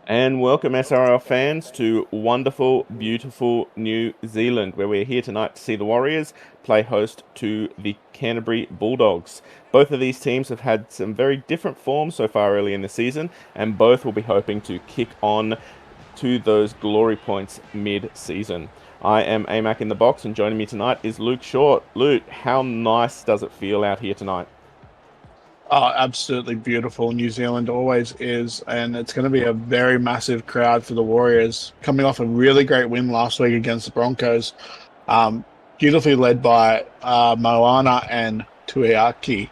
And welcome SRL fans to wonderful, beautiful New Zealand, where we're here tonight to see the Warriors play host to the Canterbury Bulldogs. Both of these teams have had some very different forms so far early in the season, and both will be hoping to kick on to those glory points mid-season. I am AMAC in the box, and joining me tonight is Luke Short. Luke, how nice does it feel out here tonight? Oh, absolutely beautiful. New Zealand always is, and it's going to be a very massive crowd for the Warriors, coming off a really great win last week against the Broncos. Um, Beautifully led by Moana and Tuiaki.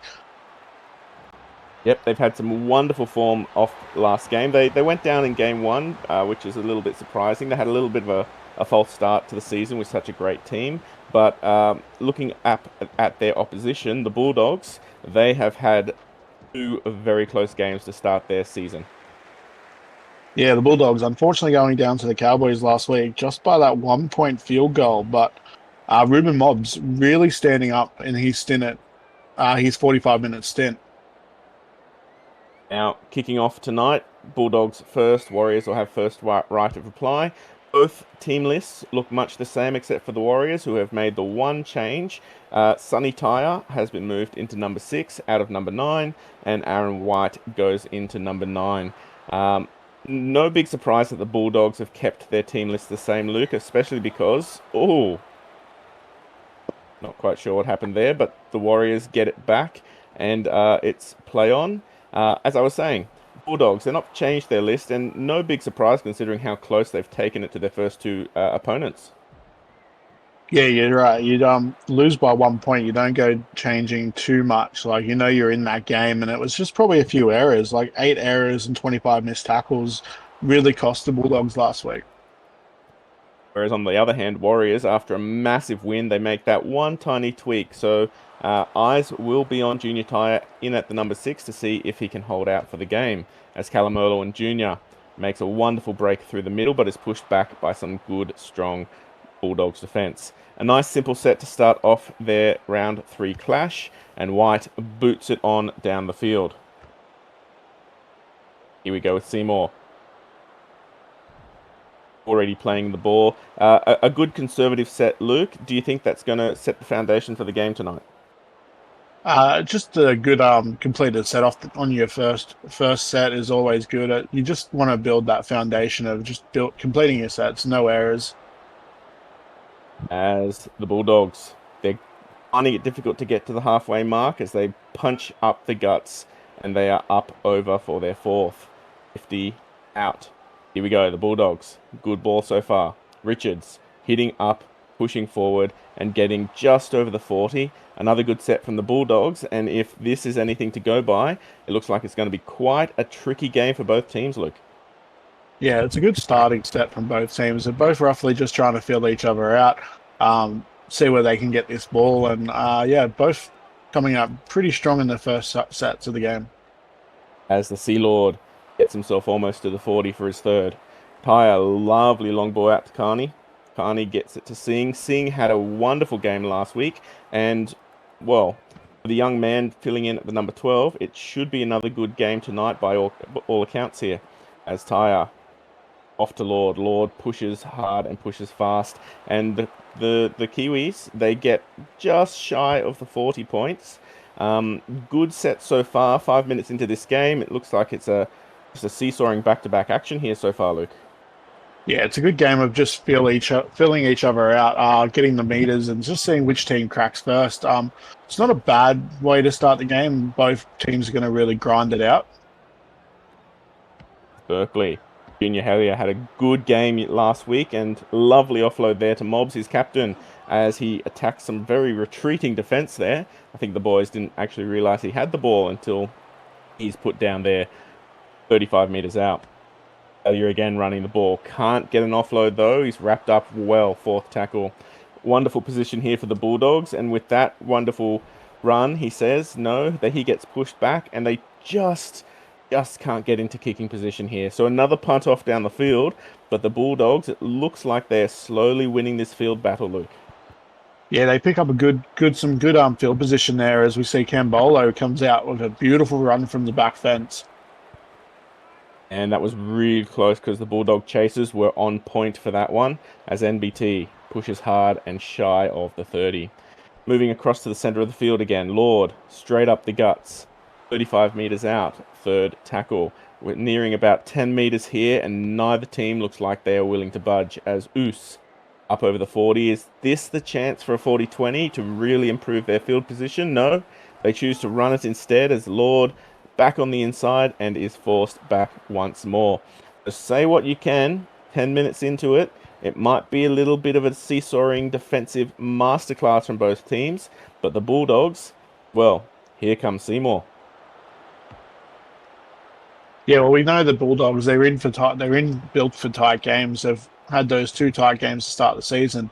Yep, they've had some wonderful form off last game. They went down in game one, which is a little bit surprising. They had a little bit of a false start to the season with such a great team. But looking at their opposition, the Bulldogs, they have had two very close games to start their season. Yeah, the Bulldogs unfortunately going down to the Cowboys last week just by that 1 point field goal, but Ruben Mobbs really standing up in his stint at his 45-minute stint. Now, kicking off tonight, Bulldogs first, Warriors will have first right of reply. Both team lists look much the same except for the Warriors, who have made the one change. Sonny Tyre has been moved into number 6 out of number 9, and Aaron White goes into number 9. No big surprise that the Bulldogs have kept their team list the same, Luke, especially because, not quite sure what happened there, but the Warriors get it back, and it's play on. As I was saying, Bulldogs, they're not changed their list, and no big surprise considering how close they've taken it to their first two opponents. Yeah, you're right. You'd lose by 1 point. You don't go changing too much. Like you're in that game, and it was just probably a few errors, like 8 errors and 25 missed tackles, really cost the Bulldogs last week. Whereas on the other hand, Warriors, after a massive win, they make that one tiny tweak. So eyes will be on Junior Tyre in at the number 6 to see if he can hold out for the game, as Calamerlo and Junior makes a wonderful break through the middle, but is pushed back by some good, strong Bulldogs defence. A nice simple set to start off their round 3 clash, and White boots it on down the field. Here we go with Seymour. Already playing the ball. A good conservative set, Luke. Do you think that's going to set the foundation for the game tonight? Just a good completed set off on your first set is always good. You just want to build that foundation of just completing your sets, no errors. As the Bulldogs, they're finding it difficult to get to the halfway mark as they punch up the guts, and they are up over for their fourth. 50 out. Here we go, the Bulldogs. Good ball so far. Richards hitting up, pushing forward, and getting just over the 40. Another good set from the Bulldogs, and if this is anything to go by, it looks like it's going to be quite a tricky game for both teams, Luke. Yeah, it's a good starting set from both teams. They're both roughly just trying to feel each other out, see where they can get this ball, and yeah, both coming up pretty strong in the first sets of the game. As the Sea Lord gets himself almost to the 40 for his third. Tyre, lovely long ball out to Carney. Carney gets it to Singh. Singh had a wonderful game last week, and, well, for the young man filling in at the number 12, it should be another good game tonight by all accounts here, as Tyre off to Lord. Lord pushes hard and pushes fast, and the Kiwis, they get just shy of the 40 points. Good set so far. 5 minutes into this game, it looks like it's just a seesawing back-to-back action here so far, Luke. Yeah, it's a good game of just filling each other out, getting the meters, and just seeing which team cracks first. It's not a bad way to start the game. Both teams are going to really grind it out. Berkeley. Junior Hellier had a good game last week, and lovely offload there to Mobbs, his captain, as he attacked some very retreating defence there. I think the boys didn't actually realise he had the ball until he's put down there 35 metres out. Hellier again running the ball. Can't get an offload though. He's wrapped up well. Fourth tackle. Wonderful position here for the Bulldogs, and with that wonderful run, he says no, that he gets pushed back, and they just can't get into kicking position here. So another punt off down the field, but the Bulldogs, it looks like they're slowly winning this field battle, Luke. Yeah, they pick up some good field position there as we see Cambolo comes out with a beautiful run from the back fence. And that was really close because the Bulldog chasers were on point for that one as NBT pushes hard and shy of the 30. Moving across to the center of the field again, Lord, straight up the guts, 35 meters out, third tackle. We're nearing about 10 meters here, and neither team looks like they are willing to budge as Oos up over the 40. Is this the chance for a 40-20 to really improve their field position? No, they choose to run it instead as Lord back on the inside and is forced back once more. So say what you can, 10 minutes into it, it might be a little bit of a seesawing defensive masterclass from both teams, but the Bulldogs, well, here comes Seymour. Yeah, well, we know the Bulldogs. They're in for tight. They're in built for tight games. They've had those 2 tight games to start the season.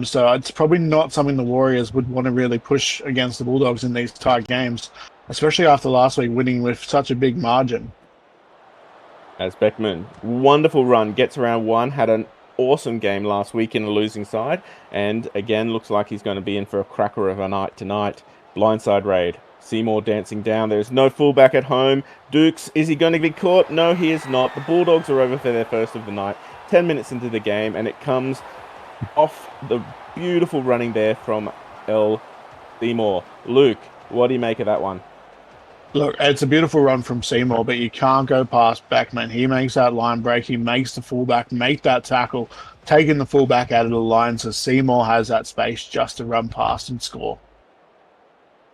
So it's probably not something the Warriors would want to really push against the Bulldogs in these tight games, especially after last week winning with such a big margin. As Beckman, wonderful run, gets around one, had an awesome game last week in a losing side, and again looks like he's going to be in for a cracker of a night tonight. Blindside raid. Seymour dancing down. There's no fullback at home. Dukes, is he going to be caught? No, he is not. The Bulldogs are over for their first of the night. 10 minutes into the game, and it comes off the beautiful running there from L. Seymour. Luke, what do you make of that one? Look, it's a beautiful run from Seymour, but you can't go past Beckman. He makes that line break. He makes the fullback make that tackle, taking the fullback out of the line, so Seymour has that space just to run past and score.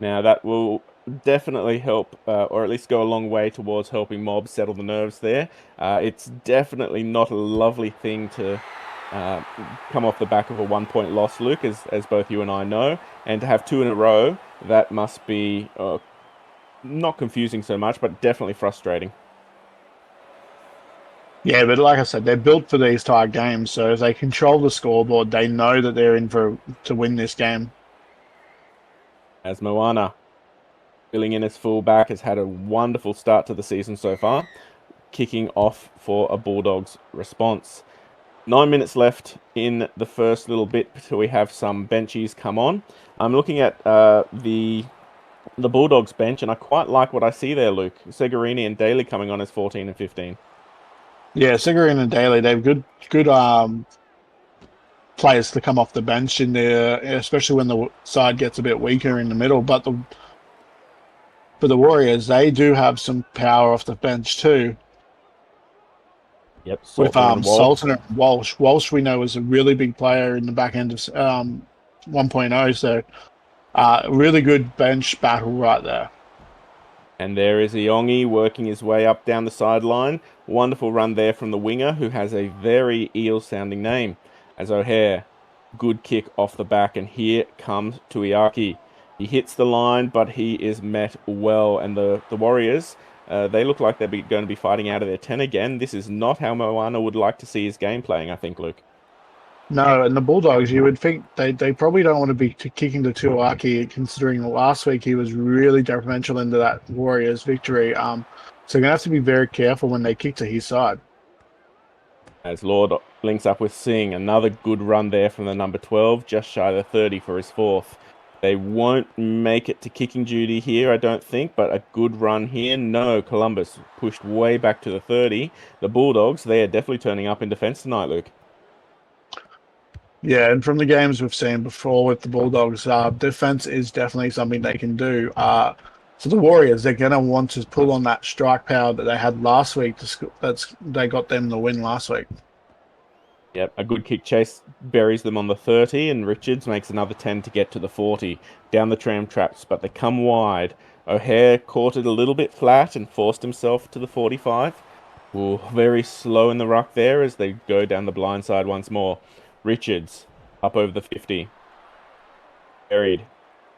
Now that will definitely help, or at least go a long way towards helping Mob settle the nerves there. It's definitely not a lovely thing to come off the back of a 1-point loss, Luke, as both you and I know, and to have 2 in a row, that must be not confusing so much, but definitely frustrating. Yeah, but like I said, they're built for these tight games, so if they control the scoreboard, they know that they're in for to win this game. As Moana, filling in as fullback, has had a wonderful start to the season so far, kicking off for a Bulldogs response. 9 minutes left in the first little bit till we have some benchies come on. I'm looking at the Bulldogs bench, and I quite like what I see there, Luke. Segarini and Daly coming on as 14 and 15. Yeah, Sigarin and Daly, they've good players to come off the bench in there, especially when the side gets a bit weaker in the middle. But for the Warriors, they do have some power off the bench too. Yep, With Saltner and Walsh. Sultan and Walsh. Walsh we know is a really big player in the back end of 1.0, so really good bench battle right there. And there is Iongi working his way up down the sideline. Wonderful run there from the winger, who has a very eel-sounding name. As O'Hare, good kick off the back, and here comes Tuiaki. He hits the line, but he is met well, and the Warriors, they look like they're going to be fighting out of their 10 again. This is not how Moana would like to see his game playing, I think, Luke. No, and the Bulldogs, you would think they probably don't want to be kicking to Tuiaki, considering last week he was really detrimental into that Warriors victory. So they're going to have to be very careful when they kick to his side. As Lord links up with Singh, another good run there from the number 12, just shy of the 30 for his 4th. They won't make it to kicking duty here, I don't think, but a good run here. No, Columbus pushed way back to the 30. The Bulldogs, they are definitely turning up in defence tonight, Luke. Yeah, and from the games we've seen before with the Bulldogs, defense is definitely something they can do. So the Warriors, they're going to want to pull on that strike power that they had last week. They got them the win last week. Yep, a good kick chase buries them on the 30, and Richards makes another 10 to get to the 40. Down the tram traps, but they come wide. O'Hare caught it a little bit flat and forced himself to the 45. Ooh, very slow in the ruck there as they go down the blind side once more. Richards up over the 50. Buried.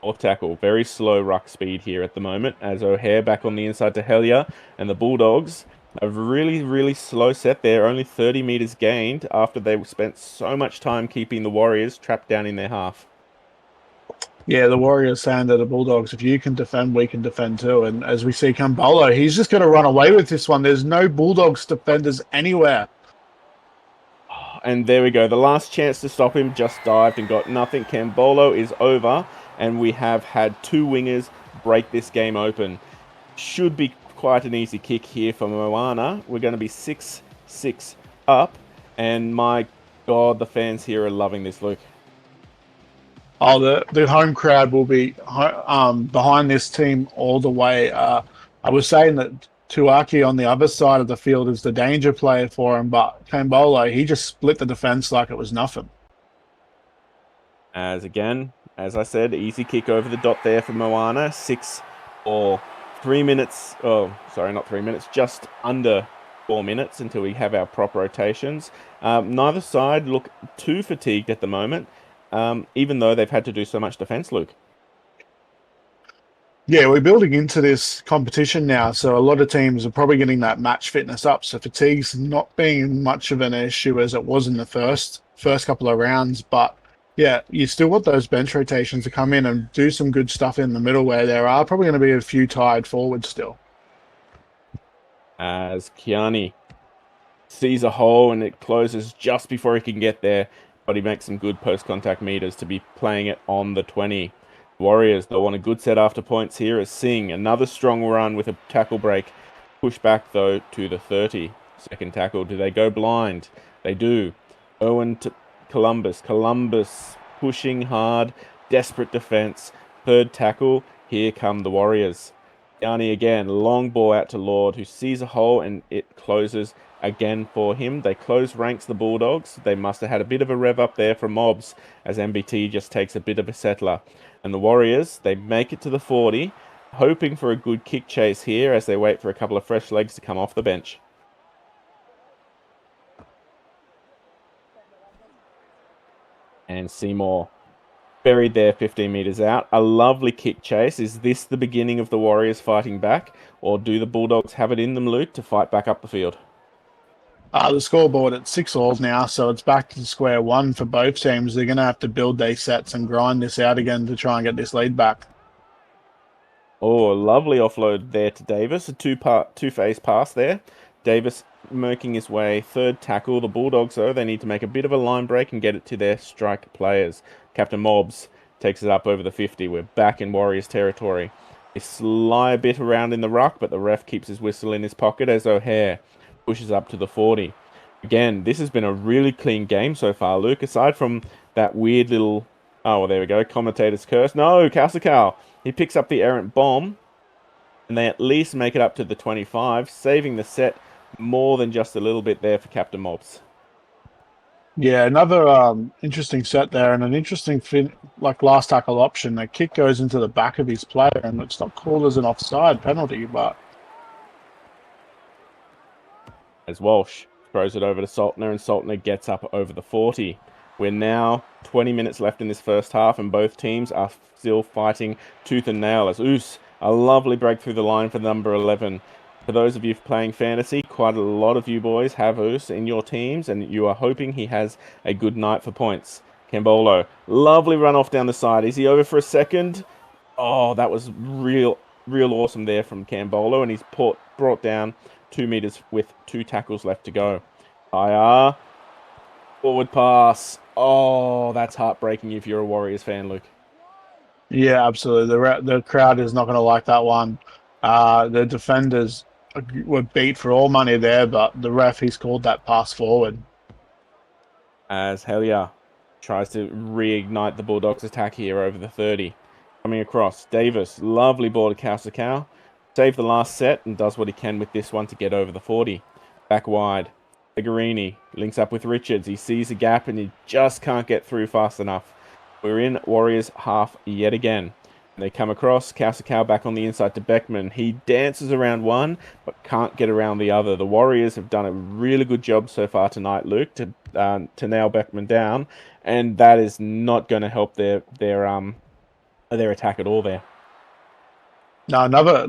Off tackle. Very slow ruck speed here at the moment as O'Hare back on the inside to Hellier, and the Bulldogs a really, really slow set there. Only 30 meters gained after they spent so much time keeping the Warriors trapped down in their half. Yeah, the Warriors saying to the Bulldogs, if you can defend, we can defend too. And as we see Cambolo, he's just going to run away with this one. There's no Bulldogs defenders anywhere. And there we go. The last chance to stop him just dived and got nothing. Cambolo is over, and we have had 2 wingers break this game open. Should be quite an easy kick here for Moana. We're going to be 6-6 up, and my God, the fans here are loving this, Luke. Oh, the home crowd will be behind this team all the way. I was saying that Tuaki on the other side of the field is the danger player for him, but Kambolo, he just split the defense like it was nothing. As again, as I said, easy kick over the dot there for Moana. 6 or 3 minutes. Oh, sorry, not 3 minutes. Just under 4 minutes until we have our prop rotations. Neither side look too fatigued at the moment, even though they've had to do so much defense, Luke. Yeah, we're building into this competition now, so a lot of teams are probably getting that match fitness up. So fatigue's not being much of an issue as it was in the first couple of rounds. But yeah, you still want those bench rotations to come in and do some good stuff in the middle where there are probably going to be a few tired forwards still. As Kiani sees a hole and it closes just before he can get there, but he makes some good post-contact meters to be playing it on the 20. Warriors, they want a good set after points here as Singh, another strong run with a tackle break. Push back, though, to the 30. Second tackle. Do they go blind? They do. Owen to Columbus. Columbus pushing hard. Desperate defense. Third tackle. Here come the Warriors. Downey again. Long ball out to Lord, who sees a hole and it closes again for him. They close ranks, the Bulldogs. They must have had a bit of a rev up there from Mobs as MBT just takes a bit of a settler. And the Warriors, they make it to the 40, hoping for a good kick chase here as they wait for a couple of fresh legs to come off the bench. And Seymour buried there 15 meters out. A lovely kick chase. Is this the beginning of the Warriors fighting back, or do the Bulldogs have it in them, Luke, to fight back up the field? The scoreboard at 6-all now, so it's back to square one for both teams. They're going to have to build their sets and grind this out again to try and get this lead back. Oh, a lovely offload there to Davis. A two-phase pass there. Davis making his way. Third tackle. The Bulldogs, though, they need to make a bit of a line break and get it to their strike players. Captain Mobs takes it up over the 50. We're back in Warriors territory. They slide a bit around in the ruck, but the ref keeps his whistle in his pocket as O'Hare pushes up to the 40. Again, this has been a really clean game so far, Luke, aside from that weird little... Oh, well, there we go. Commentator's curse. No, Kausakau. He picks up the errant bomb, and they at least make it up to the 25, saving the set more than just a little bit there for Captain Mobs. Yeah, another interesting set there and an interesting last tackle option. The kick goes into the back of his player, and it's not called as an offside penalty, but... As Walsh throws it over to Saltner, and Saltner gets up over the 40. We're now 20 minutes left in this first half, and both teams are still fighting tooth and nail as Oos, a lovely break through the line for number 11. For those of you playing fantasy, quite a lot of you boys have Oos in your teams, and you are hoping he has a good night for points. Kambolo, lovely run off down the side. Is he over for a second? Oh, that was real awesome there from Kambolo, and he's brought down 2 meters with 2 tackles left to go. IR. Forward pass. Oh, that's heartbreaking if you're a Warriors fan, Luke. Yeah, absolutely. The crowd is not going to like that one. The defenders were beat for all money there, but the ref, he's called that pass forward. As Helia tries to reignite the Bulldogs' attack here over the 30. Coming across. Davis, lovely ball to Kausakau. Saved the last set and does what he can with this one to get over the 40. Back wide. Pegarini links up with Richards. He sees a gap and he just can't get through fast enough. We're in Warriors half yet again. They come across. Kausakau back on the inside to Beckman. He dances around one, but can't get around the other. The Warriors have done a really good job so far tonight, Luke, to nail Beckman down, and that is not going to help their attack at all there. Now, another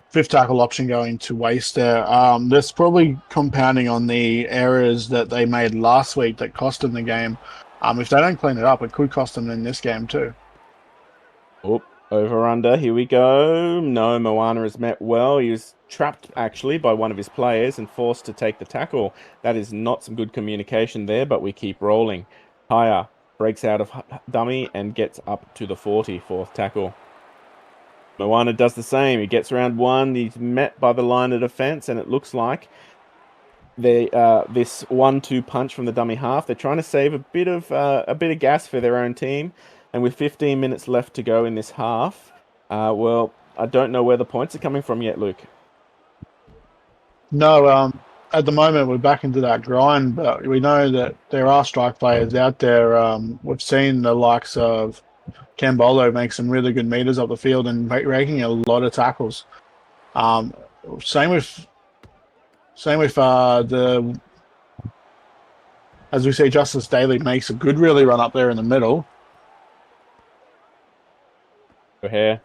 fifth tackle option going to waste there. That's probably compounding on the errors that they made last week that cost them the game. If they don't clean it up, it could cost them in this game too. Oh, over under. Here we go. No, Moana is met well. He was trapped actually by one of his players and forced to take the tackle. That is not some good communication there, but we keep rolling. Haya breaks out of dummy and gets up to the 40, fourth tackle. Moana does the same. He gets around one. He's met by the line of defense, and it looks like this 1-2 punch from the dummy half. They're trying to save a bit of gas for their own team, and with 15 minutes left to go in this half, well, I don't know where the points are coming from yet, Luke. No, at the moment we're back into that grind, but we know that there are strike players out there. We've seen the likes of Cambolo make some really good meters up the field and raking a lot of tackles. Um, same with the as we see, Justice Daly makes a good really run up there in the middle. O'Hare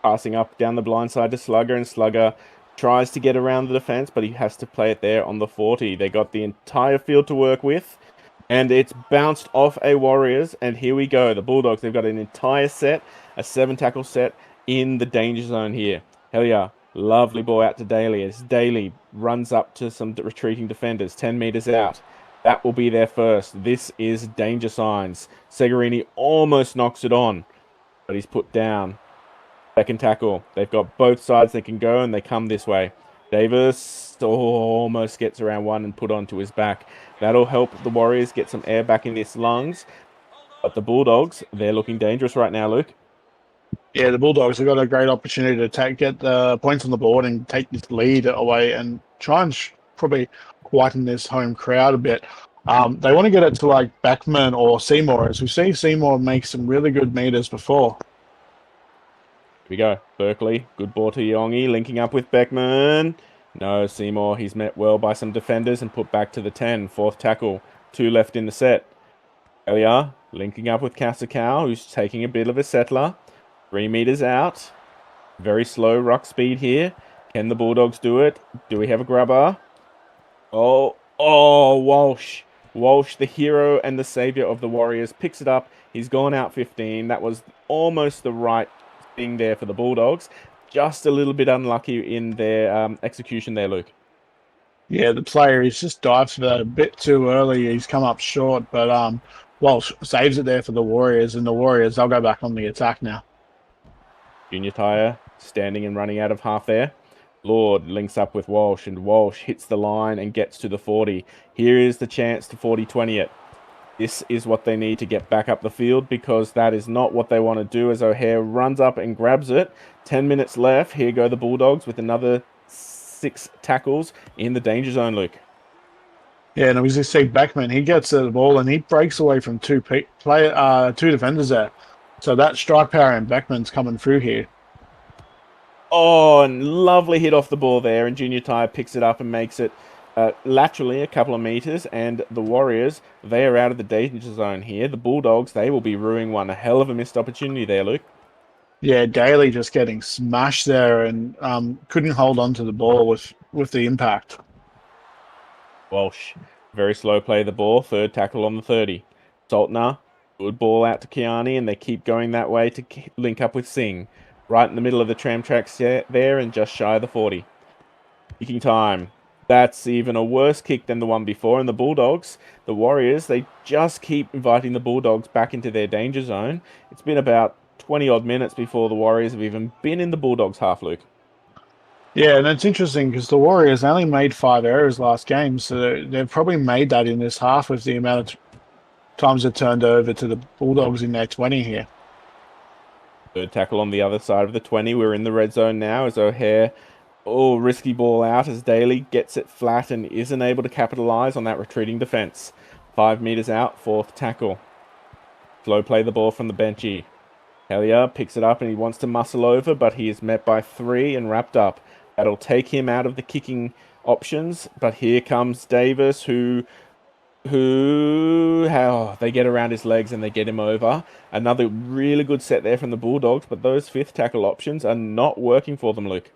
passing up down the blind side to Slugger, and Slugger tries to get around the defense, but he has to play it there on the 40. They got the entire field to work with, and it's bounced off a Warriors, and here we go. The Bulldogs, they've got an entire set, a 7-tackle set in the danger zone here. Hell yeah. Lovely ball out to Daly as Daly runs up to some retreating defenders, 10 meters out. That will be their first. This is danger signs. Segarini almost knocks it on, but he's put down. Second tackle. They've got both sides they can go, and they come this way. Davis almost gets around one and put onto his back. That'll help the Warriors get some air back in his lungs. But the Bulldogs, they're looking dangerous right now, Luke. Yeah, the Bulldogs have got a great opportunity to get the points on the board and take this lead away and try and probably quieten this home crowd a bit. They want to get it to like Beckman or Seymour, as we see Seymour make some really good meters before. Here we go. Berkeley, good ball to Yongi, linking up with Beckman. No, Seymour, he's met well by some defenders and put back to the 10. Fourth tackle, 2 left in the set. Elia, linking up with Kasakau, who's taking a bit of a settler. 3 meters out. Very slow ruck speed here. Can the Bulldogs do it? Do we have a grubber? Oh, Walsh. Walsh, the hero and the savior of the Warriors, picks it up. He's gone out 15. That was almost the right thing there for the Bulldogs. Just a little bit unlucky in their execution there, Luke. Yeah, the player, he's just dived for that a bit too early. He's come up short, but Walsh saves it there for the Warriors, and the Warriors, they'll go back on the attack now. Junior Tyre standing and running out of half there. Lord links up with Walsh, and Walsh hits the line and gets to the 40. Here is the chance to 40-20 it. This is what they need to get back up the field, because that is not what they want to do, as O'Hare runs up and grabs it. 10 minutes left. Here go the Bulldogs with another 6 tackles in the danger zone, Luke. Yeah, and as you see Beckman, he gets the ball and he breaks away from two defenders there. So that strike power in Beckman's coming through here. Oh, and lovely hit off the ball there, and Junior Tyre picks it up and makes it laterally a couple of meters, and the Warriors, they are out of the danger zone here. The Bulldogs, they will be ruining one. A hell of a missed opportunity there, Luke. Yeah, Daly just getting smashed there and couldn't hold on to the ball with the impact. Walsh, very slow play of the ball. Third tackle on the 30. Saltner, good ball out to Kiani, and they keep going that way to link up with Singh. Right in the middle of the tram tracks there and just shy of the 40. Kicking time. That's even a worse kick than the one before. And the Bulldogs, the Warriors, they just keep inviting the Bulldogs back into their danger zone. It's been about 20-odd minutes before the Warriors have even been in the Bulldogs' half, Luke. Yeah, and it's interesting because the Warriors only made 5 errors last game, so they've probably made that in this half with the amount of times it turned over to the Bulldogs in their 20 here. Third tackle on the other side of the 20. We're in the red zone now as O'Hare, risky ball out as Daly gets it flat and isn't able to capitalize on that retreating defense. 5 meters out, fourth tackle. Slow play the ball from the benchy. Hellier picks it up and he wants to muscle over, but he is met by 3 and wrapped up. That'll take him out of the kicking options, but here comes Davis, who they get around his legs and they get him over. Another really good set there from the Bulldogs, but those fifth tackle options are not working for them, Luke.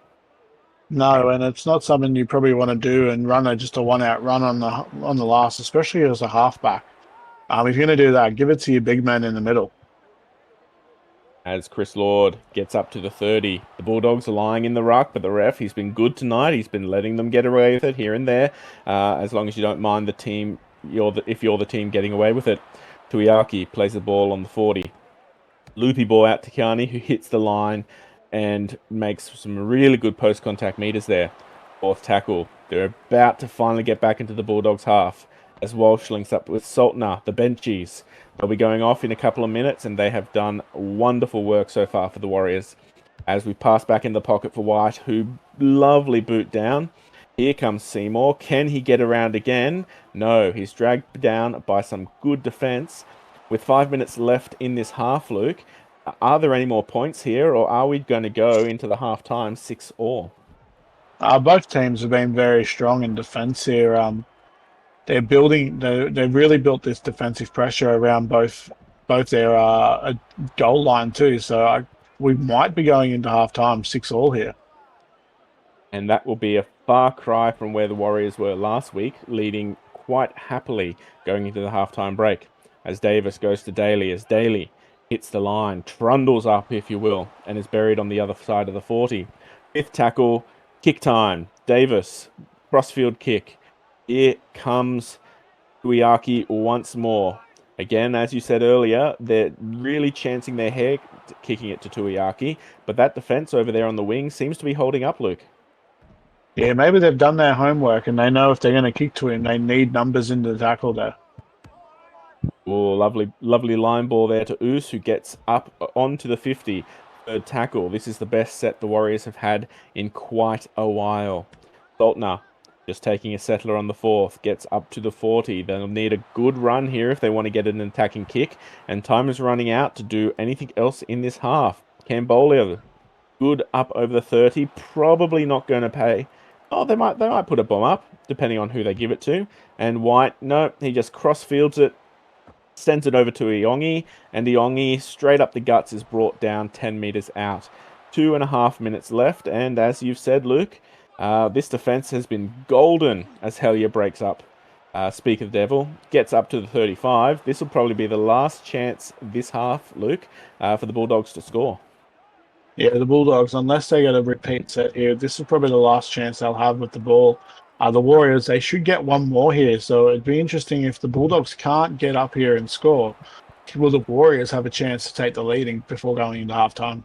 No, and it's not something you probably want to do and run just a one-out run on the last, especially as a halfback. If you're going to do that, give it to your big man in the middle. As Chris Lord gets up to the 30. The Bulldogs are lying in the ruck, but the ref, he's been good tonight. He's been letting them get away with it here and there, as long as you don't mind the team. If you're the team getting away with it. Tuiaki plays the ball on the 40. Loopy ball out to Kiani, who hits the line and makes some really good post-contact meters there. Fourth tackle. They're about to finally get back into the Bulldogs half as Walsh links up with Saltner, the benchies. They'll be going off in a couple of minutes, and they have done wonderful work so far for the Warriors. As we pass back in the pocket for White, who lovely boot down. Here comes Seymour. Can he get around again? No, he's dragged down by some good defence. With 5 minutes left in this half, Luke, are there any more points here, or are we going to go into the half-time 6-all? Both teams have been very strong in defence here. They've really built this defensive pressure around both their goal line too. So we might be going into half-time 6-all here. And that will be a far cry from where the Warriors were last week, leading quite happily going into the halftime break. As Davis goes to Daly, as Daly hits the line, trundles up, if you will, and is buried on the other side of the 40. Fifth tackle, kick time. Davis, crossfield kick. Here comes Tuiaki once more. Again, as you said earlier, they're really chancing their hair kicking it to Tuiaki, but that defense over there on the wing seems to be holding up, Luke. Yeah, maybe they've done their homework and they know if they're going to kick to him, they need numbers in the tackle there. Oh, lovely line ball there to Oos, who gets up onto the 50. Third tackle. This is the best set the Warriors have had in quite a while. Saltner just taking a settler on the fourth, gets up to the 40. They'll need a good run here if they want to get an attacking kick, and time is running out to do anything else in this half. Cambolia, good up over the 30, probably not going to pay. Oh, they might put a bomb up, depending on who they give it to. And White, no, he just crossfields it, sends it over to Iongi, and Iongi, straight up the guts, is brought down 10 meters out. 2.5 minutes left, and as you've said, Luke, this defense has been golden as Hellier breaks up. Speak of the devil, gets up to the 35. This will probably be the last chance this half, Luke, for the Bulldogs to score. Yeah, the Bulldogs, unless they get a repeat set here, this is probably the last chance they'll have with the ball. The Warriors, they should get one more here, so it'd be interesting if the Bulldogs can't get up here and score. Will the Warriors have a chance to take the leading before going into halftime?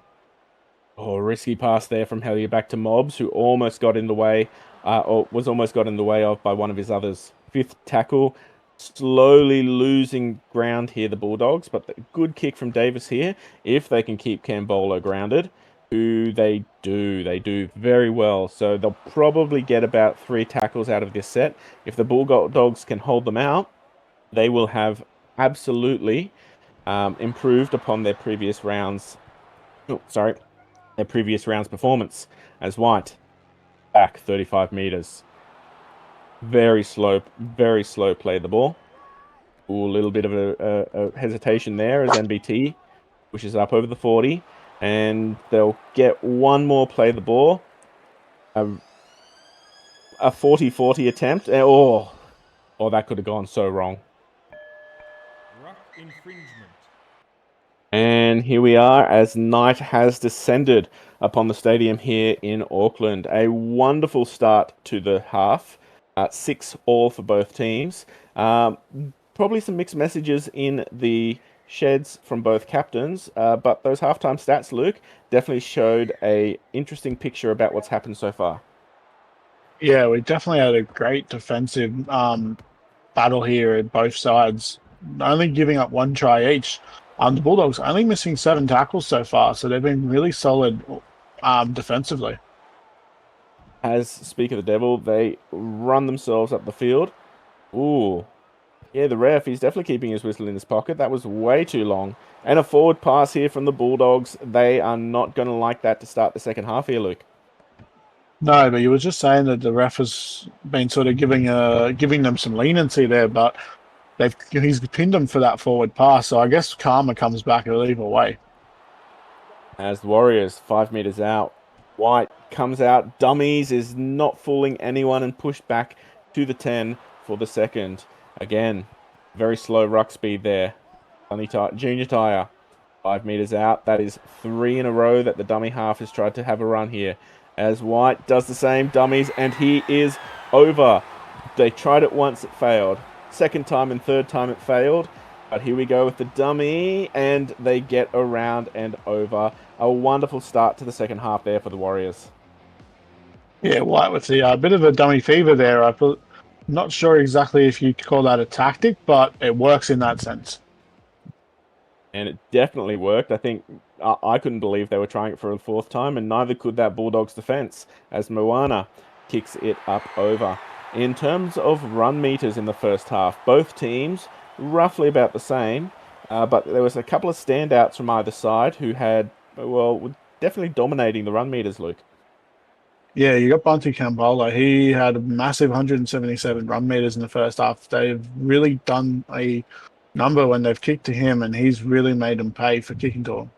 Oh, risky pass there from Hellier back to Mobbs, who almost got in the way, or was almost got in the way of by one of his others. Fifth tackle, slowly losing ground here, the Bulldogs, but the good kick from Davis here, if they can keep Cambola grounded, who they do very well. So they'll probably get about 3 tackles out of this set. If the Bulldogs can hold them out, they will have absolutely improved upon their previous rounds. Their previous round's performance. As White back 35 meters. Very slow play the ball. Ooh, a little bit of a hesitation there as NBT pushes up over the 40, and they'll get one more play the ball. A 40-40 attempt. Oh, that could have gone so wrong. Ruck infringement. And here we are as night has descended upon the stadium here in Auckland. A wonderful start to the half. 6-all for both teams. Probably some mixed messages in the sheds from both captains, but those halftime stats, Luke, definitely showed a interesting picture about what's happened so far. Yeah, we definitely had a great defensive battle here at both sides, only giving up 1 try each. The Bulldogs only missing 7 tackles so far, so they've been really solid defensively. As speak of the devil, they run themselves up the field. Ooh. Yeah, the ref, he's definitely keeping his whistle in his pocket. That was way too long. And a forward pass here from the Bulldogs. They are not going to like that to start the second half here, Luke. No, but you were just saying that the ref has been sort of giving them some leniency there, but he's pinned them for that forward pass, so I guess karma comes back either way. As the Warriors, 5 meters out. White comes out, dummies, is not fooling anyone, and pushed back to the 10 for the second. Again, very slow ruck speed there. Junior Tyre, 5 meters out. That is 3 in a row that the dummy half has tried to have a run here. As White does the same, dummies, and he is over. They tried it once, it failed. Second time and third time it failed. But here we go with the dummy, and they get around and over. A wonderful start to the second half there for the Warriors. Yeah, White with the bit of a dummy fever there. Not sure exactly if you call that a tactic, but it works in that sense. And it definitely worked. I think I couldn't believe they were trying it for a fourth time, and neither could that Bulldogs defense as Moana kicks it up over. In terms of run meters in the first half, both teams roughly about the same, but there was a couple of standouts from either side who had, well, were definitely dominating the run meters, Luke. Yeah, you got Bunty Campbell. He had a massive 177 run meters in the first half. They've really done a number when they've kicked to him, and he's really made them pay for kicking to him.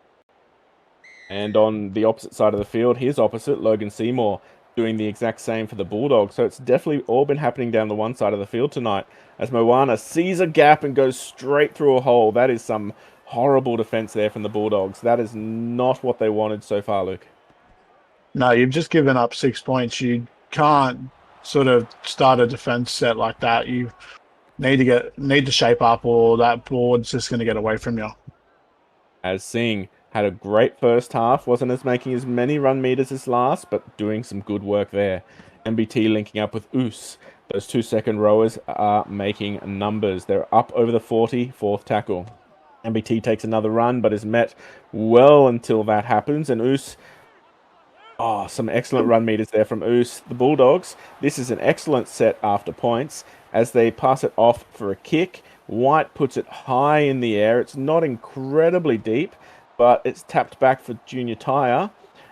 And on the opposite side of the field, his opposite, Logan Seymour, doing the exact same for the Bulldogs. So it's definitely all been happening down the one side of the field tonight. As Moana sees a gap and goes straight through a hole. That is some horrible defense there from the Bulldogs. That is not what they wanted so far, Luke. No, you've just given up 6 points. You can't sort of start a defense set like that. You need to shape up, or that board's just going to get away from you. As Singh had a great first half, wasn't as making as many run meters as last, but doing some good work there. MBT linking up with Oos. Those 2 second rowers are making numbers. They're up over the 40, fourth tackle. MBT takes another run, but is met well until that happens. And Oos, oh, some excellent run meters there from Oos. The Bulldogs, this is an excellent set after points as they pass it off for a kick. White puts it high in the air. It's not incredibly deep, but it's tapped back for Junior Tyre.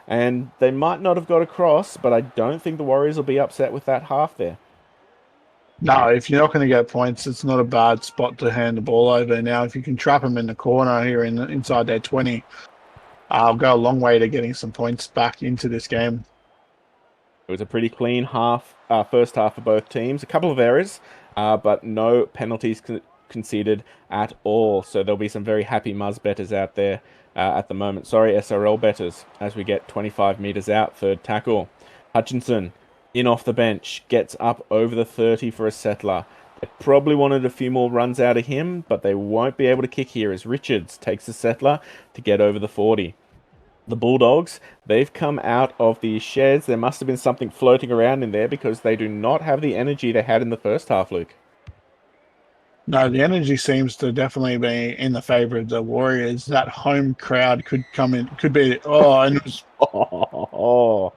And they might not have got across, but I don't think the Warriors will be upset with that half there. No, if you're not going to get points, it's not a bad spot to hand the ball over. Now, if you can trap them in the corner here inside their 20, I'll go a long way to getting some points back into this game. It was a pretty clean first half for both teams. A couple of errors, but no penalties conceded at all. So there'll be some very happy Muzz betters out there at the moment. Sorry, SRL betters, as we get 25 metres out, third tackle. Hutchinson, in off the bench, gets up over the 30 for a settler. They probably wanted a few more runs out of him, but they won't be able to kick here as Richards takes the settler to get over the 40. The Bulldogs, they've come out of the sheds. There must have been something floating around in there because they do not have the energy they had in the first half, Luke. No, the energy seems to definitely be in the favour of the Warriors. That home crowd could come in, could be, and it was, Oh,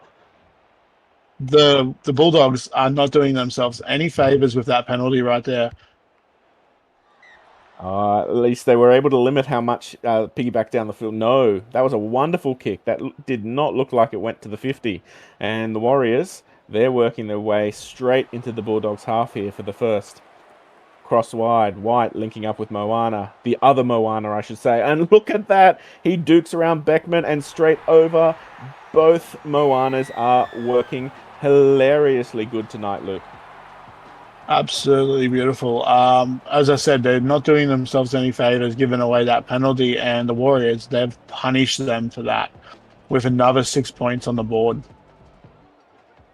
the Bulldogs are not doing themselves any favours with that penalty right there. at least they were able to limit how much piggyback down the field. No, that was a wonderful kick. That did not look like it went to the 50. And the Warriors, they're working their way straight into the Bulldogs half here for the first. Cross wide, White linking up with Moana, the other Moana, I should say. And look at that. He dukes around Beckman and straight over. Both Moanas are working hilariously good tonight, Luke. Absolutely beautiful. As I said, they're not doing themselves any favours giving away that penalty, and the Warriors, they've punished them for that with another 6 points on the board.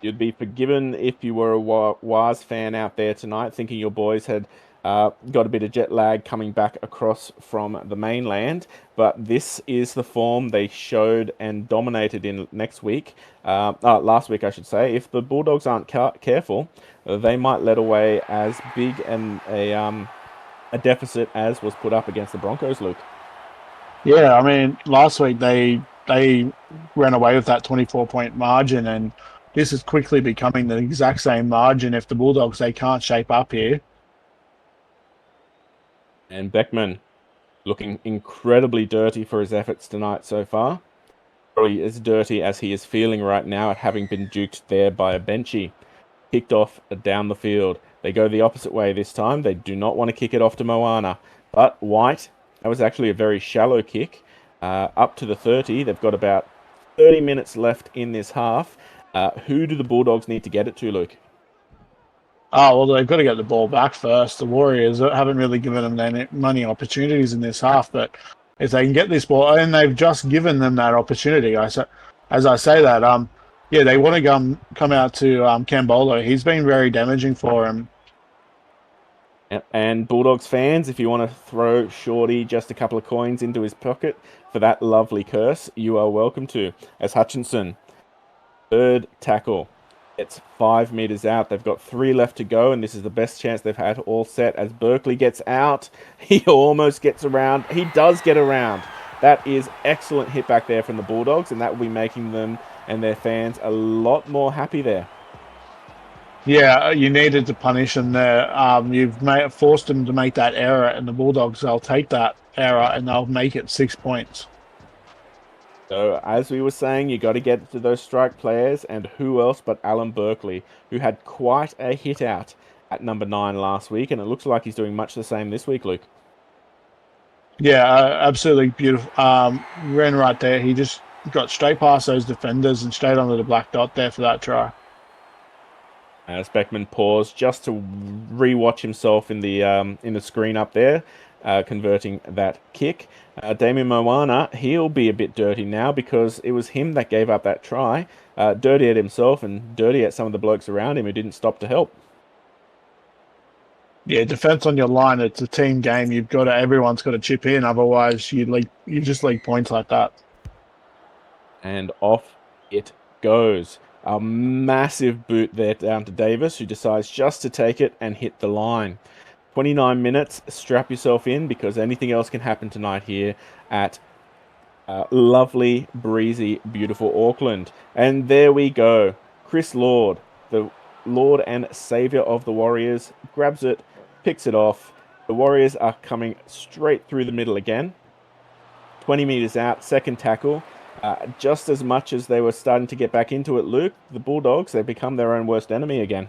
You'd be forgiven if you were a Waz fan out there tonight, thinking your boys had got a bit of jet lag coming back across from the mainland. But this is the form they showed and dominated in last week, I should say. If the Bulldogs aren't careful, they might let away as big a deficit as was put up against the Broncos, Luke. Yeah, I mean, last week they ran away with that 24-point margin, and this is quickly becoming the exact same margin if the Bulldogs, they can't shape up here. And Beckman looking incredibly dirty for his efforts tonight so far. Probably as dirty as he is feeling right now at having been duked there by a benchy. Kicked off down the field. They go the opposite way this time. They do not want to kick it off to Moana. But White, that was actually a very shallow kick. Up to the 30. They've got about 30 minutes left in this half. Who do the Bulldogs need to get it to, Luke? Oh, well, they've got to get the ball back first. The Warriors haven't really given them many opportunities in this half, but if they can get this ball, and they've just given them that opportunity, as I say that, yeah, they want to come out to Cambolo. He's been very damaging for him. And Bulldogs fans, if you want to throw Shorty just a couple of coins into his pocket for that lovely curse, you are welcome to. As Hutchinson, third tackle, it's 5 meters out. They've got 3 left to go, and this is the best chance they've had all set. As Berkeley gets out, he almost gets around. He does get around. That is excellent hit back there from the Bulldogs, and that will be making them and their fans a lot more happy there. Yeah, you needed to punish them there. Forced them to make that error, and the Bulldogs, they'll take that error and they'll make it 6 points. So, as we were saying, you got to get to those strike players, and who else but Alan Berkeley, who had quite a hit out at number 9 last week, and it looks like he's doing much the same this week, Luke. Yeah, absolutely beautiful. Ran right there. He just got straight past those defenders and straight onto the black dot there for that try. As Beckman paused just to re-watch himself in the screen up there, converting that kick. Damien Moana, he'll be a bit dirty now because it was him that gave up that try. Dirty at himself and dirty at some of the blokes around him who didn't stop to help. Yeah, defense on your line. It's a team game. Everyone's got to chip in. Otherwise, you just leak points like that. And off it goes. A massive boot there down to Davis, who decides just to take it and hit the line. 29 minutes, strap yourself in because anything else can happen tonight here at lovely, breezy, beautiful Auckland. And there we go. Chris Lord, the Lord and Saviour of the Warriors, grabs it, picks it off. The Warriors are coming straight through the middle again. 20 metres out, second tackle. Just as much as they were starting to get back into it, Luke, the Bulldogs, they've become their own worst enemy again.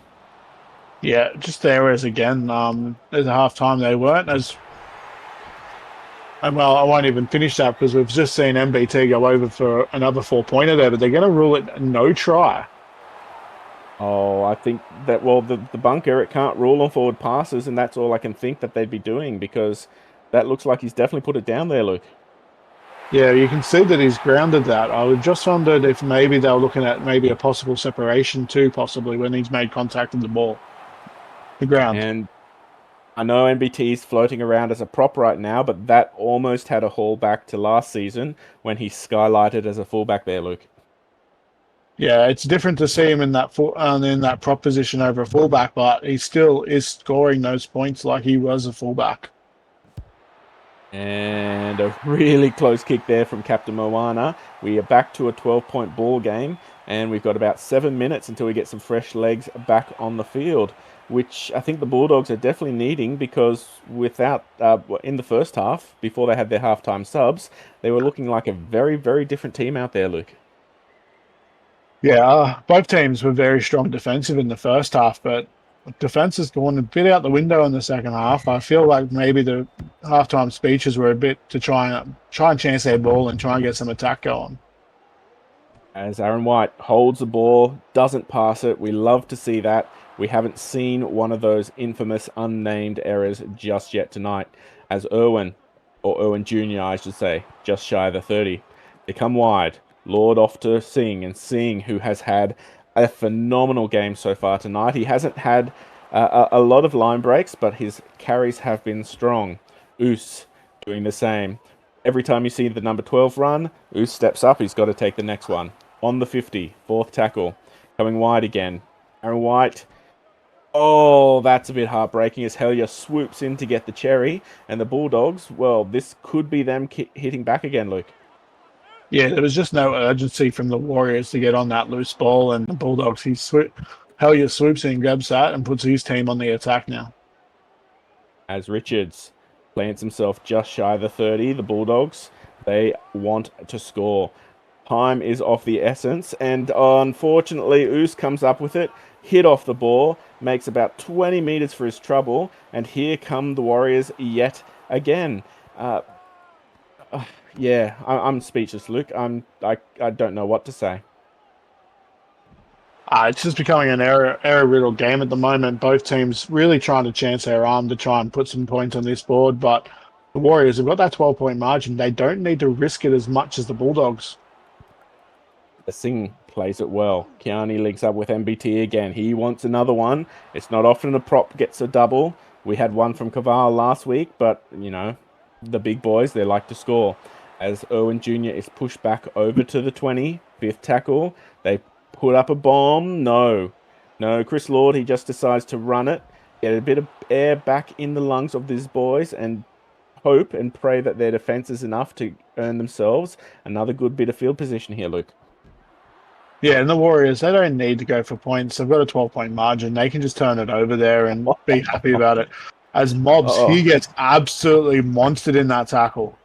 Yeah, just the errors again. At the half time, they weren't as. Well, I won't even finish that because we've just seen MBT go over for another 4-pointer there, but they're going to rule it no try. Oh, I think that, well, the bunker, it can't rule on forward passes, and that's all I can think that they'd be doing because that looks like he's definitely put it down there, Luke. Yeah, you can see that he's grounded that. I would just wondered if maybe they were looking at maybe a possible separation too, possibly when he's made contact with the ball. The ground. And I know NBT's floating around as a prop right now, but that almost had a haul back to last season when he skylighted as a fullback there, Luke. Yeah, it's different to see him in that prop position over a fullback, but he still is scoring those points like he was a fullback. And a really close kick there from Captain Moana. We are back to a 12-point ball game, and we've got about 7 minutes until we get some fresh legs back on the field, which I think the Bulldogs are definitely needing because without, in the first half, before they had their halftime subs, they were looking like a very, very different team out there, Luke. Yeah, both teams were very strong defensive in the first half, but defense has gone a bit out the window in the second half. I feel like maybe the halftime speeches were a bit to try and chance their ball and try and get some attack going. As Aaron White holds the ball, doesn't pass it. We love to see that. We haven't seen one of those infamous unnamed errors just yet tonight. As Irwin Jr., I should say, just shy of the 30. They come wide. Lord off to Singh, and Singh, who has had a phenomenal game so far tonight. He hasn't had a lot of line breaks, but his carries have been strong. Oos doing the same. Every time you see the number 12 run, Oos steps up. He's got to take the next one. On the 50, fourth tackle. Coming wide again. Aaron White. Oh, that's a bit heartbreaking as Hellier swoops in to get the cherry. And the Bulldogs, well, this could be them hitting back again, Luke. Yeah, there was just no urgency from the Warriors to get on that loose ball, and the Bulldogs, Hellier swoops in, grabs that, and puts his team on the attack now. As Richards plants himself just shy of the 30, the Bulldogs, they want to score. Time is of the essence, and unfortunately, Oos comes up with it, hit off the ball, makes about 20 meters for his trouble, and here come the Warriors yet again. Yeah, I'm speechless, Luke. I don't know what to say. It's just becoming an error-riddled game at the moment. Both teams really trying to chance their arm to try and put some points on this board, but the Warriors have got that 12-point margin. They don't need to risk it as much as the Bulldogs. The Singh plays it well. Kiani links up with MBT again. He wants another one. It's not often a prop gets a double. We had one from Caval last week, but, you know, the big boys, they like to score. As Irwin Jr. is pushed back over to the 20, fifth tackle. They put up a bomb. No, Chris Lord, he just decides to run it, get a bit of air back in the lungs of these boys, and hope and pray that their defense is enough to earn themselves another good bit of field position here, Luke. Yeah, and the Warriors, they don't need to go for points. They've got a 12-point margin. They can just turn it over there and be happy about it. As Mobs, he gets absolutely monstered in that tackle.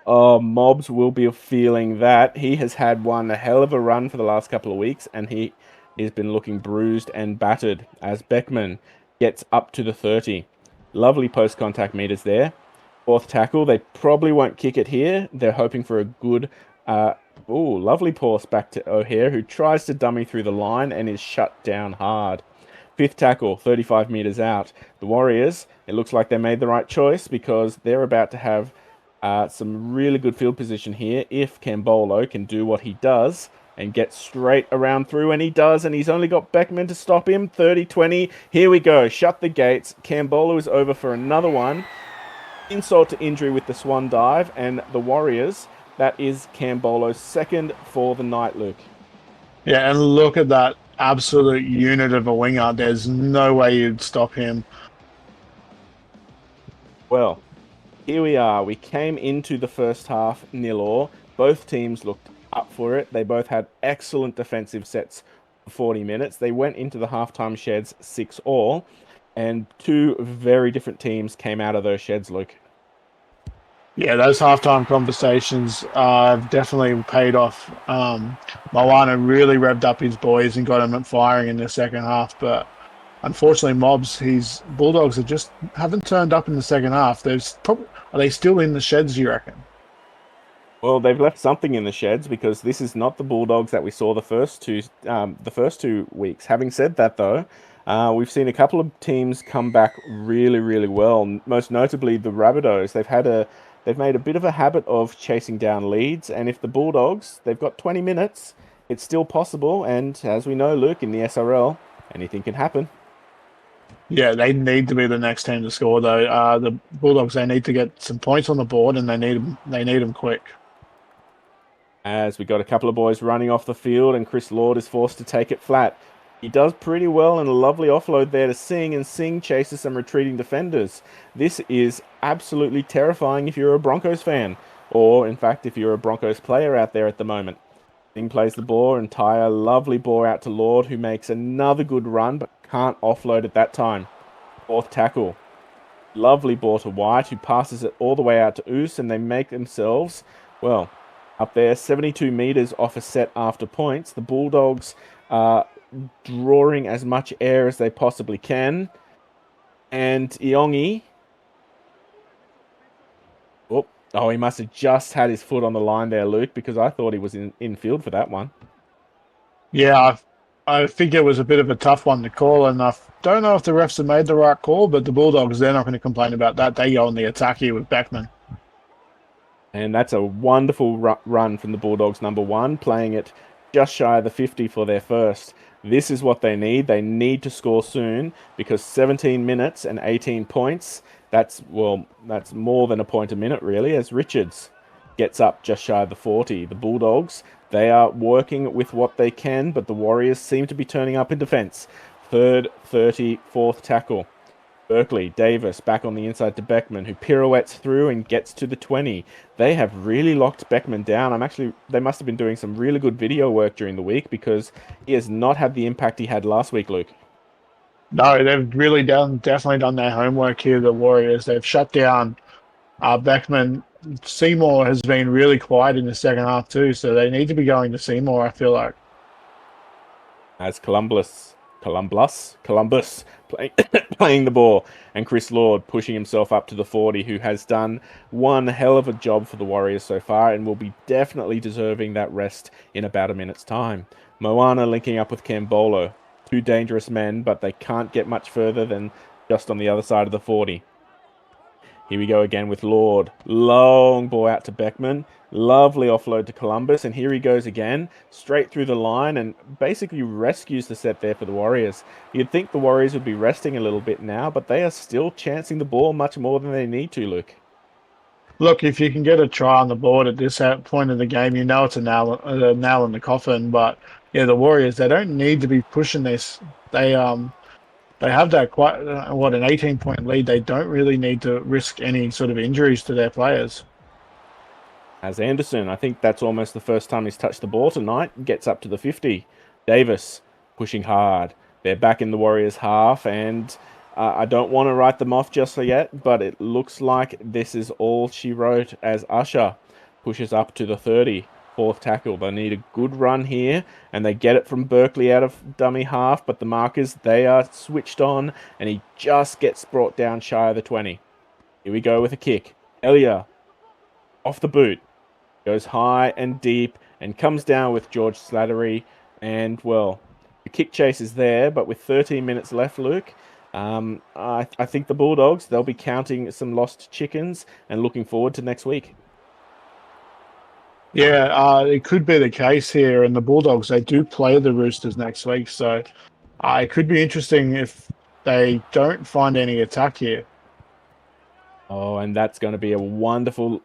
Oh, Mobs will be feeling that. He has had one hell of a run for the last couple of weeks, and he has been looking bruised and battered as Beckman gets up to the 30. Lovely post-contact meters there. Fourth tackle, they probably won't kick it here. They're hoping for a good... lovely pass back to O'Hare, who tries to dummy through the line and is shut down hard. Fifth tackle, 35 meters out. The Warriors, it looks like they made the right choice because they're about to have some really good field position here if Cambolo can do what he does and get straight around through, and he does, and he's only got Beckman to stop him. 30-20. Here we go. Shut the gates. Cambolo is over for another one. Insult to injury with the swan dive, and the Warriors, that is Cambolo's second for the night, Luke. Yeah, and look at that absolute unit of a winger. There's no way you'd stop him. Well, here we are. We came into the first half 0-0. Both teams looked up for it. They both had excellent defensive sets for 40 minutes. They went into the halftime sheds 6-all, and two very different teams came out of those sheds, Luke. Yeah, those halftime conversations have definitely paid off. Moana really revved up his boys and got them firing in the second half, but unfortunately, Bulldogs haven't turned up in the second half. Are they still in the sheds, you reckon? Well, they've left something in the sheds because this is not the Bulldogs that we saw the first two weeks. Having said that, though, we've seen a couple of teams come back really, really well. Most notably, the Rabbitohs. They've made a bit of a habit of chasing down leads, and if the Bulldogs, they've got 20 minutes, it's still possible. And as we know, Luke, in the SRL, anything can happen. Yeah, they need to be the next team to score, though. The Bulldogs, they need to get some points on the board, and they need them quick. As we got a couple of boys running off the field, and Chris Lord is forced to take it flat. He does pretty well, and a lovely offload there to Singh, and Singh chases some retreating defenders. This is absolutely terrifying if you're a Broncos fan, or in fact, if you're a Broncos player out there at the moment. Singh plays the ball, and Tyre, lovely ball out to Lord, who makes another good run, but can't offload at that time. Fourth tackle. Lovely ball to White, who passes it all the way out to Oos, and they make themselves, well, up there, 72 meters off a set after points. The Bulldogs are drawing as much air as they possibly can. And Iongi... Oh, he must have just had his foot on the line there, Luke, because I thought he was in field for that one. Yeah, I think it was a bit of a tough one to call, and I don't know if the refs have made the right call, but the Bulldogs, they're not going to complain about that. They go on the attack here with Beckman. And that's a wonderful run from the Bulldogs, number one, playing it just shy of the 50 for their first. This is what they need. They need to score soon because 17 minutes and 18 points, that's more than a point a minute, really, as Richards gets up just shy of the 40. The Bulldogs, they are working with what they can, but the Warriors seem to be turning up in defence. Third, 30, fourth tackle. Berkeley, Davis, back on the inside to Beckman, who pirouettes through and gets to the 20. They have really locked Beckman down. They must have been doing some really good video work during the week because he has not had the impact he had last week, Luke. No, they've really definitely done their homework here, the Warriors. They've shut down Beckman. Seymour has been really quiet in the second half too, so they need to be going to Seymour, I feel like. As Columbus playing the ball, and Chris Lord pushing himself up to the 40, who has done one hell of a job for the Warriors so far and will be definitely deserving that rest in about a minute's time. Moana linking up with Cambolo. Two dangerous men, but they can't get much further than just on the other side of the 40. Here we go again with Lord. Long ball out to Beckman. Lovely offload to Columbus. And here he goes again, straight through the line and basically rescues the set there for the Warriors. You'd think the Warriors would be resting a little bit now, but they are still chancing the ball much more than they need to, Luke. Look, if you can get a try on the board at this point in the game, you know it's a nail in the coffin. But yeah, the Warriors, they don't need to be pushing this. They have that quite an 18-point lead. They don't really need to risk any sort of injuries to their players. As Anderson, I think that's almost the first time he's touched the ball tonight, gets up to the 50. Davis pushing hard. They're back in the Warriors' half, and I don't want to write them off just yet, but it looks like this is all she wrote as Usher pushes up to the 30. Fourth tackle. They need a good run here, and they get it from Berkeley out of dummy half, but the markers, they are switched on, and he just gets brought down shy of the 20. Here we go with a kick. Elia off the boot. Goes high and deep and comes down with George Slattery. And, well, the kick chase is there, but with 13 minutes left, Luke, I think the Bulldogs, they'll be counting some lost chickens and looking forward to next week. Yeah, it could be the case here. And the Bulldogs, they do play the Roosters next week. So it could be interesting if they don't find any attack here. Oh, and that's going to be a wonderful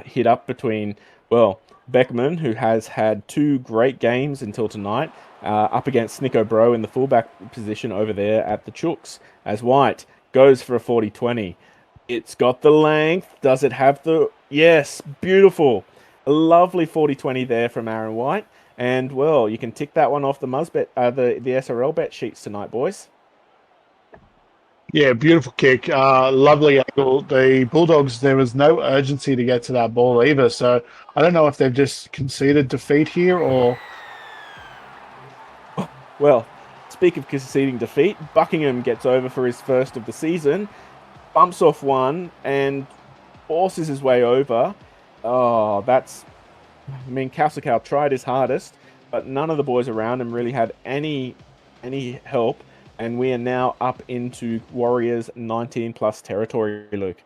hit up between, well, Beckman, who has had 2 great games until tonight, up against Nico Bro in the fullback position over there at the Chooks, as White goes for a 40-20. It's got the length. Does it have the... Yes, beautiful. A lovely 40-20 there from Aaron White. And, well, you can tick that one off the the SRL bet sheets tonight, boys. Yeah, beautiful kick. Lovely angle. The Bulldogs, there was no urgency to get to that ball either. So I don't know if they've just conceded defeat here or... Well, speak of conceding defeat, Buckingham gets over for his first of the season, bumps off one, and forces his way over. Oh, that's... I mean, Kausikau tried his hardest, but none of the boys around him really had any help, and we are now up into Warriors 19-plus territory, Luke.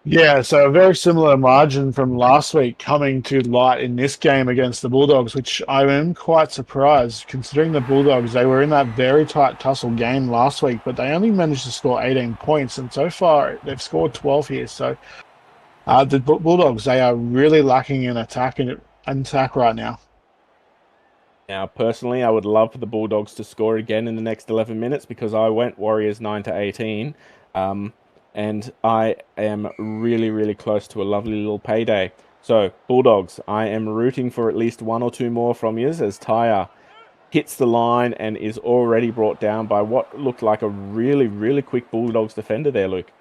Yeah, so a very similar margin from last week coming to light in this game against the Bulldogs, which I am quite surprised considering the Bulldogs, they were in that very tight tussle game last week, but they only managed to score 18 points, and so far they've scored 12 here. So the Bulldogs, they are really lacking in attack right now. Now, personally, I would love for the Bulldogs to score again in the next 11 minutes because I went Warriors 9-18. And I am really, really close to a lovely little payday. So, Bulldogs, I am rooting for at least 1 or 2 more from you as Tyre hits the line and is already brought down by what looked like a really, really quick Bulldogs defender there, Luke.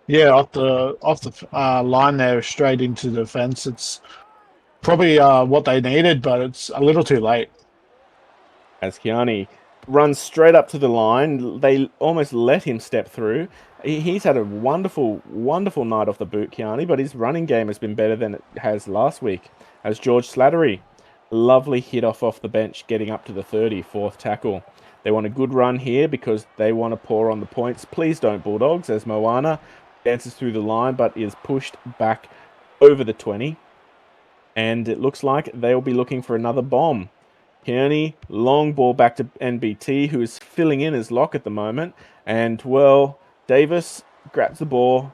Yeah, off the line there, straight into the fence. It's probably what they needed, but it's a little too late. As Kiani runs straight up to the line, they almost let him step through. He's had a wonderful, wonderful night off the boot, Kiani, but his running game has been better than it has last week. As George Slattery, lovely hit off the bench, getting up to the 30, fourth tackle. They want a good run here because they want to pour on the points. Please don't, Bulldogs, as Moana dances through the line, but is pushed back over the 20. And it looks like they'll be looking for another bomb. Kearney, long ball back to NBT, who is filling in as lock at the moment. And, well, Davis grabs the ball,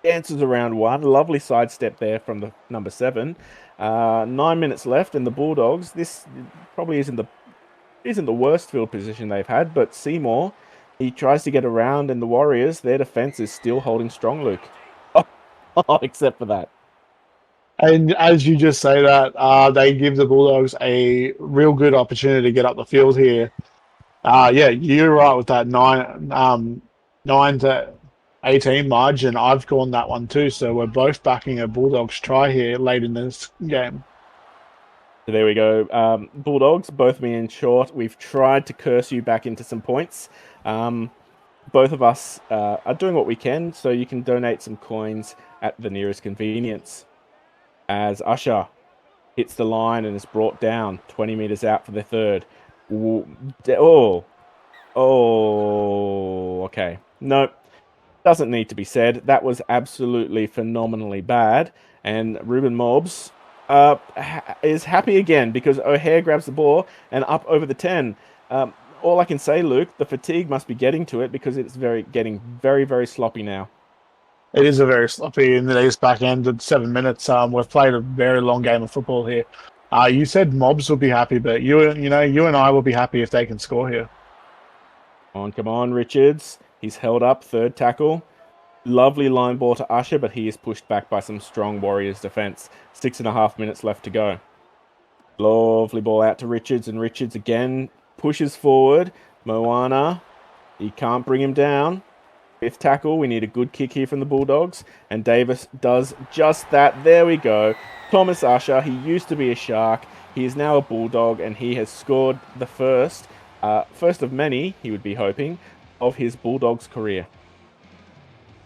dances around one. Lovely sidestep there from the number 7. 9 minutes left, and the Bulldogs, this probably isn't the worst field position they've had, but Seymour, he tries to get around, and the Warriors, their defense is still holding strong, Luke. Oh, except for that. And as you just say that, they give the Bulldogs a real good opportunity to get up the field here. Yeah, you're right with that 9-18 margin. I've gone that one too, so we're both backing a Bulldogs try here late in this game. So there we go. Bulldogs, both me and Short, we've tried to curse you back into some points. Both of us are doing what we can, so you can donate some coins at the nearest convenience. As Usher hits the line and is brought down 20 meters out for the third. Okay. Nope. Doesn't need to be said. That was absolutely phenomenally bad. And Ruben Mobbs is happy again because O'Hare grabs the ball and up over the 10. All I can say, Luke, the fatigue must be getting to it because it's getting very, very sloppy now. It is a very sloppy in the back end at 7 minutes. We've played a very long game of football here. You said Mobs will be happy, but you and I will be happy if they can score here. Come on, Richards. He's held up, third tackle. Lovely line ball to Usher, but he is pushed back by some strong Warriors defense. 6.5 minutes left to go. Lovely ball out to Richards, and Richards again pushes forward. Moana, he can't bring him down. Fifth tackle, we need a good kick here from the Bulldogs, and Davis does just that. There we go. Thomas Usher, he used to be a Shark. He is now a Bulldog, and he has scored the first of many, he would be hoping, of his Bulldogs career.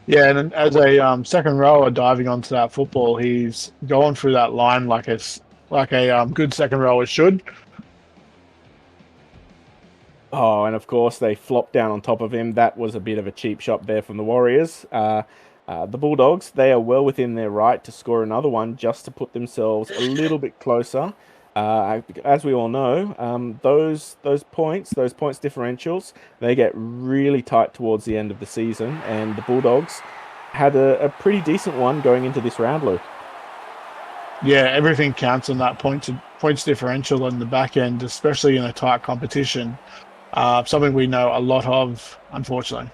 Yeah, and as a second rower diving onto that football, he's going through that line like a good second rower should. Oh, and of course they flopped down on top of him. That was a bit of a cheap shot there from the Warriors. The Bulldogs, they are well within their right to score another one just to put themselves a little bit closer. As we all know, those points differentials, they get really tight towards the end of the season, and the Bulldogs had a pretty decent one going into this round, Luke. Yeah, everything counts on that points differential on the back end, especially in a tight competition. Something we know a lot of, unfortunately.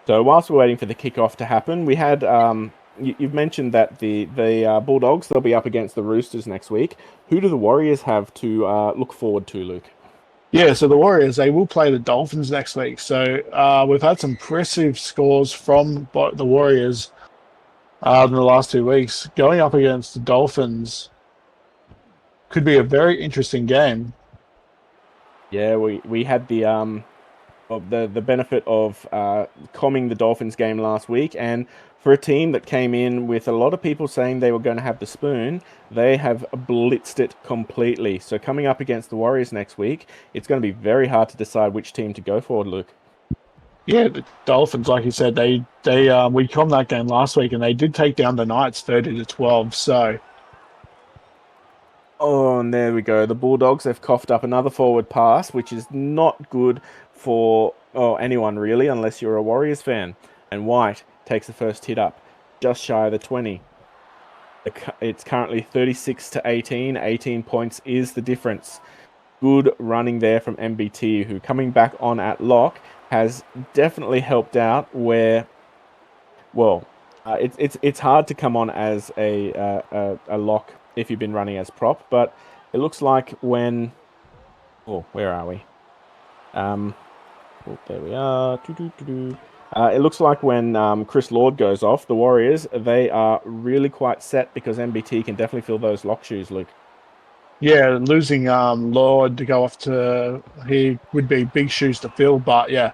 So whilst we're waiting for the kickoff to happen, we had you've mentioned that the Bulldogs, they'll be up against the Roosters next week. Who do the Warriors have to look forward to, Luke? Yeah, so the Warriors, they will play the Dolphins next week. So we've had some impressive scores from the Warriors in the last 2 weeks. Going up against the Dolphins could be a very interesting game. Yeah, we had the benefit of calming the Dolphins game last week, and for a team that came in with a lot of people saying they were going to have the spoon, they have blitzed it completely. So coming up against the Warriors next week, it's going to be very hard to decide which team to go for, Luke. Yeah, the Dolphins, like you said, we calmed that game last week, and they did take down the Knights 30-12. So. Oh, and there we go. The Bulldogs have coughed up another forward pass, which is not good for anyone really, unless you're a Warriors fan. And White takes the first hit up, just shy of the 20. It's currently 36-18. 18 points is the difference. Good running there from MBT, who coming back on at lock has definitely helped out. Where, well, it's hard to come on as a lock if you've been running as prop, but it looks like when... Oh, where are we? There we are. It looks like when Chris Lord goes off, the Warriors, they are really quite set because MBT can definitely fill those lock shoes, Luke. Yeah, losing Lord to go off he would be big shoes to fill, but yeah,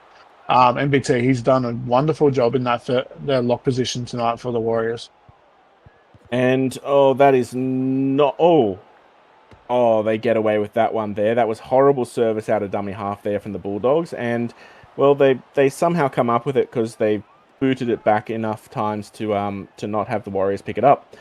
MBT, he's done a wonderful job in their lock position tonight for the Warriors. And, that is not... Oh, they get away with that one there. That was horrible service out of dummy half there from the Bulldogs. And, well, they somehow come up with it because they booted it back enough times to not have the Warriors pick it up.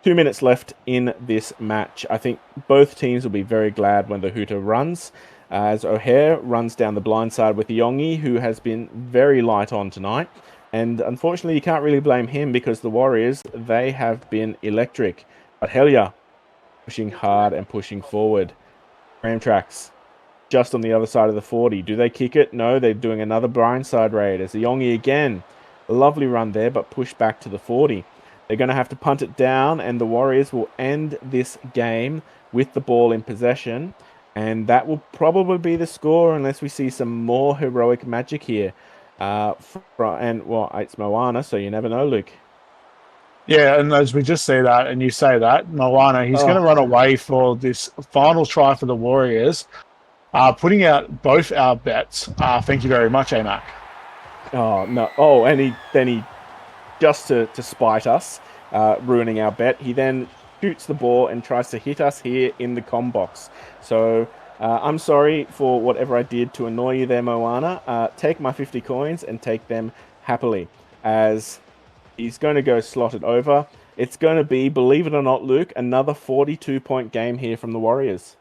2 minutes left in this match. I think both teams will be very glad when the hooter runs, as O'Hare runs down the blind side with Yongi, who has been very light on tonight. And unfortunately, you can't really blame him because the Warriors, they have been electric. But Helia, pushing hard and pushing forward. Ram tracks just on the other side of the 40. Do they kick it? No, they're doing another blindside raid. As the Yongi again. A lovely run there, but pushed back to the 40. They're going to have to punt it down, and the Warriors will end this game with the ball in possession. And that will probably be the score unless we see some more heroic magic here. It's Moana, so you never know, Luke. Yeah, and as we just say that, and you say that, Moana, he's going to run away for this final try for the Warriors, putting out both our bets. Thank you very much, AMAC. Oh, no. Oh, and he just to spite us, ruining our bet, he then shoots the ball and tries to hit us here in the comm box. So I'm sorry for whatever I did to annoy you there, Moana. Take my 50 coins and take them happily as he's going to go slotted over. It's going to be, believe it or not, Luke, another 42-point game here from the Warriors.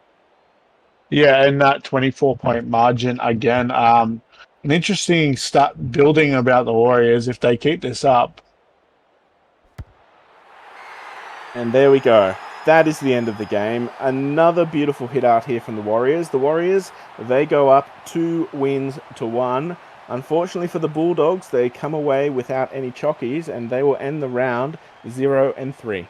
Yeah, and that 24-point margin again. An interesting start building about the Warriors if they keep this up. And there we go. That is the end of the game. Another beautiful hit out here from the Warriors. The Warriors, they go up 2 wins to 1. Unfortunately for the Bulldogs, they come away without any chockies, and they will end the round 0-3.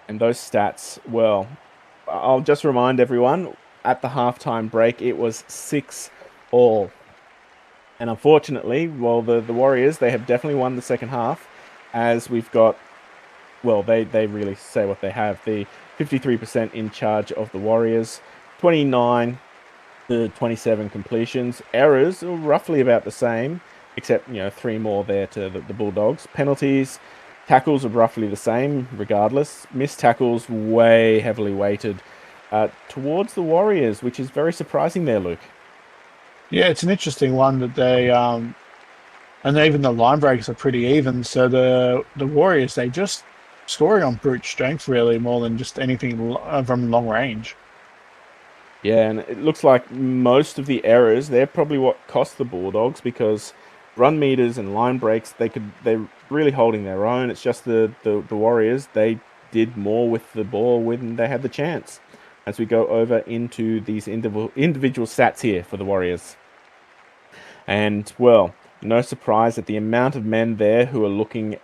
And those stats, well, I'll just remind everyone, at the halftime break, it was 6-all. And unfortunately, well, the Warriors, they have definitely won the second half, as we've got, well, they really say what they have. The 53% in charge of the Warriors, 29 to 27 completions. Errors are roughly about the same, except, 3 more there to the Bulldogs. Penalties, tackles are roughly the same, regardless. Missed tackles way heavily weighted towards the Warriors, which is very surprising there, Luke. Yeah, it's an interesting one that they and even the line breaks are pretty even. So the Warriors, they just scoring on brute strength really more than just anything from long range. Yeah, and it looks like most of the errors, they're probably what cost the Bulldogs, because run meters and line breaks, they're really holding their own. It's just the Warriors, they did more with the ball when they had the chance. As we go over into these individual stats here for the Warriors. And, well, no surprise at the amount of men there who are looking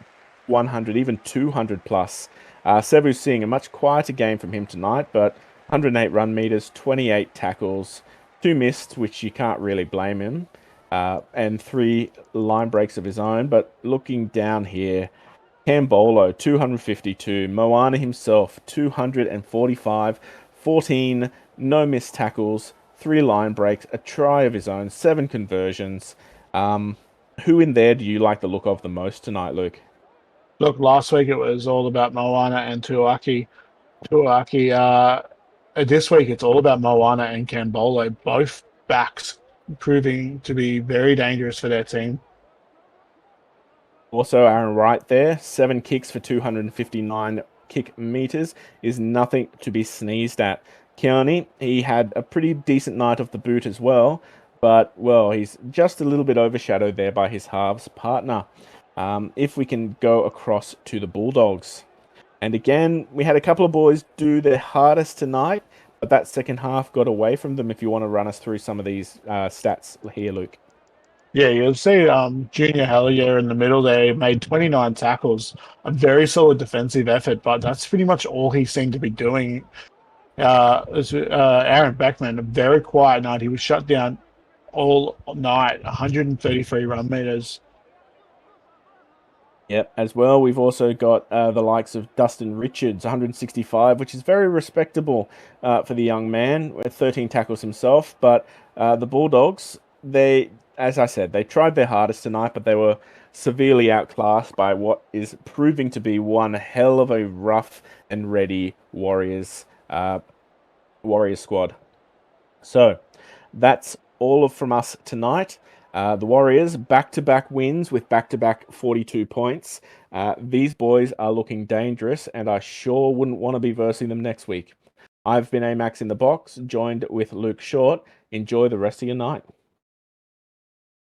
100, even 200 plus. Sevu's seeing a much quieter game from him tonight, but 108 run meters, 28 tackles, 2 missed, which you can't really blame him, and 3 line breaks of his own. But looking down here, Cambolo, 252. Moana himself, 245. 14 no missed tackles, 3 line breaks, a try of his own, 7 conversions. Who in there do you like the look of the most tonight, Luke? Look, last week it was all about Moana and Tuaki. This week it's all about Moana and Cambolo, both backs proving to be very dangerous for their team. Also, Aaron Wright there, 7 kicks for 259 kick meters is nothing to be sneezed at. Keone, he had a pretty decent night off the boot as well, but, well, he's just a little bit overshadowed there by his halves partner. If we can go across to the Bulldogs. And again, we had a couple of boys do their hardest tonight, but that second half got away from them. If you want to run us through some of these stats here, Luke. Yeah, you'll see Junior Hellier in the middle there made 29 tackles, a very solid defensive effort, but that's pretty much all he seemed to be doing. Aaron Beckman, a very quiet night. He was shut down all night, 133 run meters. Yep, as well, we've also got the likes of Dustin Richards, 165, which is very respectable for the young man, with 13 tackles himself. But the Bulldogs, as I said, they tried their hardest tonight, but they were severely outclassed by what is proving to be one hell of a rough and ready Warriors squad. So that's all from us tonight. The Warriors, back-to-back wins with back-to-back 42 points. These boys are looking dangerous, and I sure wouldn't want to be versing them next week. I've been Amax in the Box, joined with Luke Short. Enjoy the rest of your night.